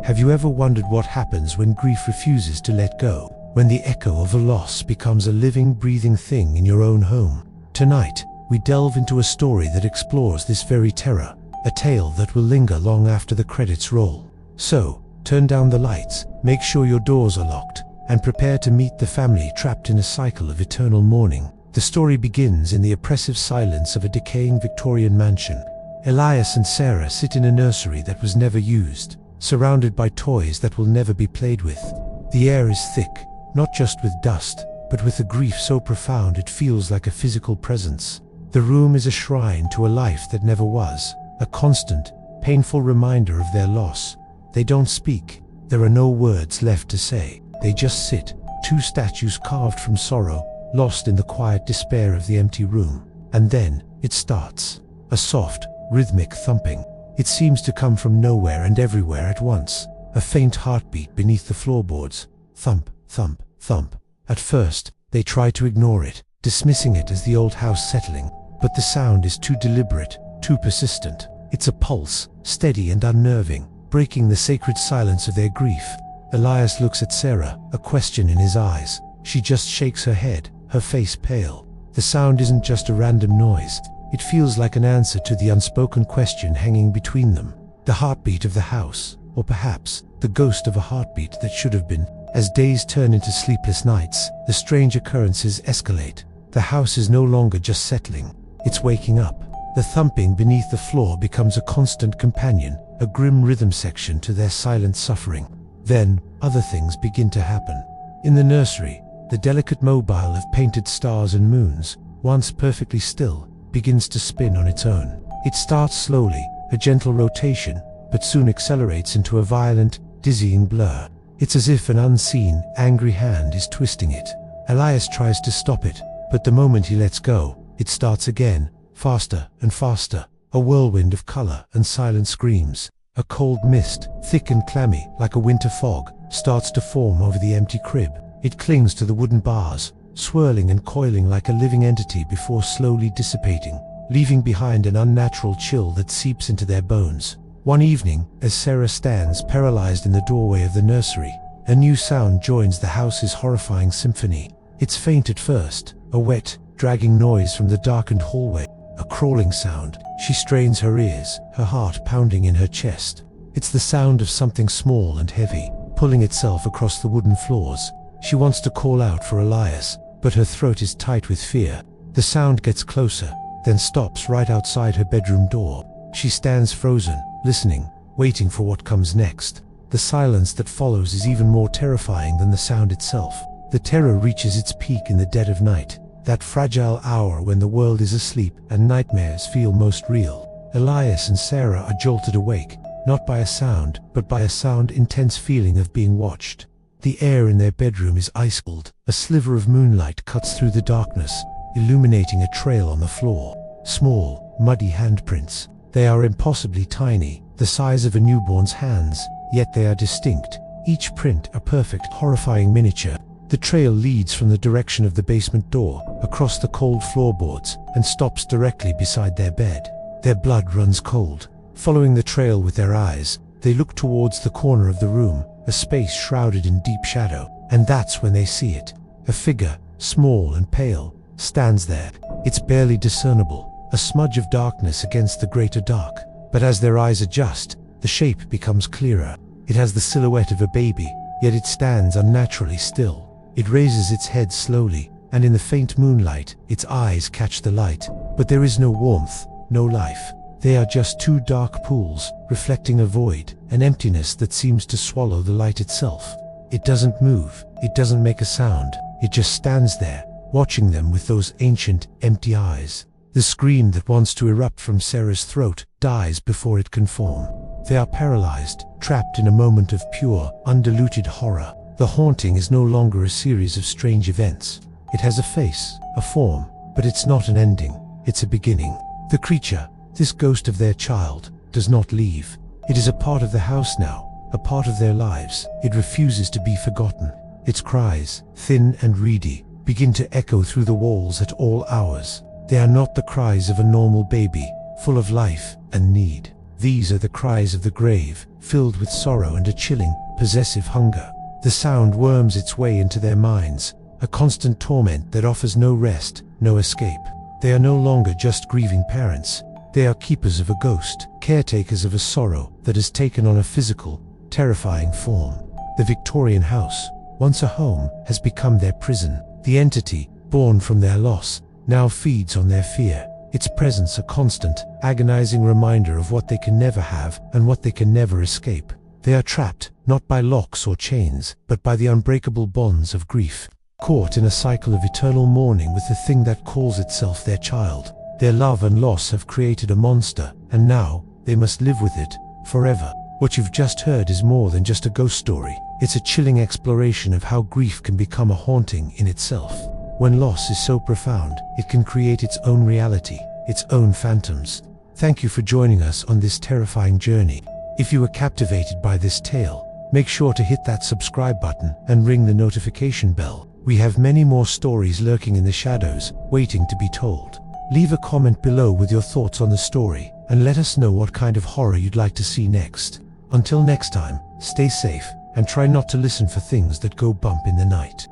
Have you ever wondered what happens when grief refuses to let go? When the echo of a loss becomes a living, breathing thing in your own home? Tonight, we delve into a story that explores this very terror, a tale that will linger long after the credits roll. So, turn down the lights, make sure your doors are locked, and prepare to meet the family trapped in a cycle of eternal mourning. The story begins in the oppressive silence of a decaying Victorian mansion. Elias and Sarah sit in a nursery that was never used, surrounded by toys that will never be played with. The air is thick, not just with dust, but with a grief so profound it feels like a physical presence. The room is a shrine to a life that never was, a constant, painful reminder of their loss. They don't speak. There are no words left to say. They just sit, two statues carved from sorrow, lost in the quiet despair of the empty room. And then, it starts. A soft, rhythmic thumping. It seems to come from nowhere and everywhere at once. A faint heartbeat beneath the floorboards. Thump, thump, thump. At first, they try to ignore it, dismissing it as the old house settling. But the sound is too deliberate, too persistent. It's a pulse, steady and unnerving, breaking the sacred silence of their grief. Elias looks at Sarah, a question in his eyes. She just shakes her head, her face pale. The sound isn't just a random noise. It feels like an answer to the unspoken question hanging between them. The heartbeat of the house, or perhaps the ghost of a heartbeat that should have been. As days turn into sleepless nights, the strange occurrences escalate. The house is no longer just settling. It's waking up. The thumping beneath the floor becomes a constant companion, a grim rhythm section to their silent suffering. Then, other things begin to happen. In the nursery, the delicate mobile of painted stars and moons, once perfectly still, begins to spin on its own. It starts slowly, a gentle rotation, but soon accelerates into a violent, dizzying blur. It's as if an unseen, angry hand is twisting it. Elias tries to stop it, but the moment he lets go, it starts again, faster and faster. A whirlwind of color and silent screams. A cold mist, thick and clammy, like a winter fog, starts to form over the empty crib. It clings to the wooden bars, swirling and coiling like a living entity before slowly dissipating, leaving behind an unnatural chill that seeps into their bones. One evening, as Sarah stands paralyzed in the doorway of the nursery, a new sound joins the house's horrifying symphony. It's faint at first, a wet, dragging noise from the darkened hallway. A crawling sound. She strains her ears, her heart pounding in her chest. It's the sound of something small and heavy, pulling itself across the wooden floors. She wants to call out for Elias, but her throat is tight with fear. The sound gets closer, then stops right outside her bedroom door. She stands frozen, listening, waiting for what comes next. The silence that follows is even more terrifying than the sound itself. The terror reaches its peak in the dead of night. That fragile hour when the world is asleep and nightmares feel most real. Elias and Sarah are jolted awake, not by a sound, but by a intense feeling of being watched. The air in their bedroom is ice cold. A sliver of moonlight cuts through the darkness, illuminating a trail on the floor. Small, muddy handprints. They are impossibly tiny, the size of a newborn's hands, yet they are distinct. Each print a perfect, horrifying miniature. The trail leads from the direction of the basement door, across the cold floorboards, and stops directly beside their bed. Their blood runs cold. Following the trail with their eyes, they look towards the corner of the room, a space shrouded in deep shadow, and that's when they see it. A figure, small and pale, stands there. It's barely discernible, a smudge of darkness against the greater dark. But as their eyes adjust, the shape becomes clearer. It has the silhouette of a baby, yet it stands unnaturally still. It raises its head slowly, and in the faint moonlight, its eyes catch the light. But there is no warmth, no life. They are just two dark pools, reflecting a void, an emptiness that seems to swallow the light itself. It doesn't move, it doesn't make a sound, it just stands there, watching them with those ancient, empty eyes. The scream that wants to erupt from Sarah's throat dies before it can form. They are paralyzed, trapped in a moment of pure, undiluted horror. The haunting is no longer a series of strange events. It has a face, a form, but it's not an ending, it's a beginning. The creature, this ghost of their child, does not leave. It is a part of the house now, a part of their lives. It refuses to be forgotten. Its cries, thin and reedy, begin to echo through the walls at all hours. They are not the cries of a normal baby, full of life and need. These are the cries of the grave, filled with sorrow and a chilling, possessive hunger. The sound worms its way into their minds, a constant torment that offers no rest, no escape. They are no longer just grieving parents. They are keepers of a ghost, caretakers of a sorrow that has taken on a physical, terrifying form. The Victorian house, once a home, has become their prison. The entity, born from their loss, now feeds on their fear. Its presence a constant, agonizing reminder of what they can never have and what they can never escape. They are trapped, not by locks or chains, but by the unbreakable bonds of grief, caught in a cycle of eternal mourning with the thing that calls itself their child. Their love and loss have created a monster, and now they must live with it forever. What you've just heard is more than just a ghost story. It's a chilling exploration of how grief can become a haunting in itself. When loss is so profound, it can create its own reality, its own phantoms. Thank you for joining us on this terrifying journey. If you were captivated by this tale, make sure to hit that subscribe button and ring the notification bell. We have many more stories lurking in the shadows, waiting to be told. Leave a comment below with your thoughts on the story, and let us know what kind of horror you'd like to see next. Until next time, stay safe, and try not to listen for things that go bump in the night.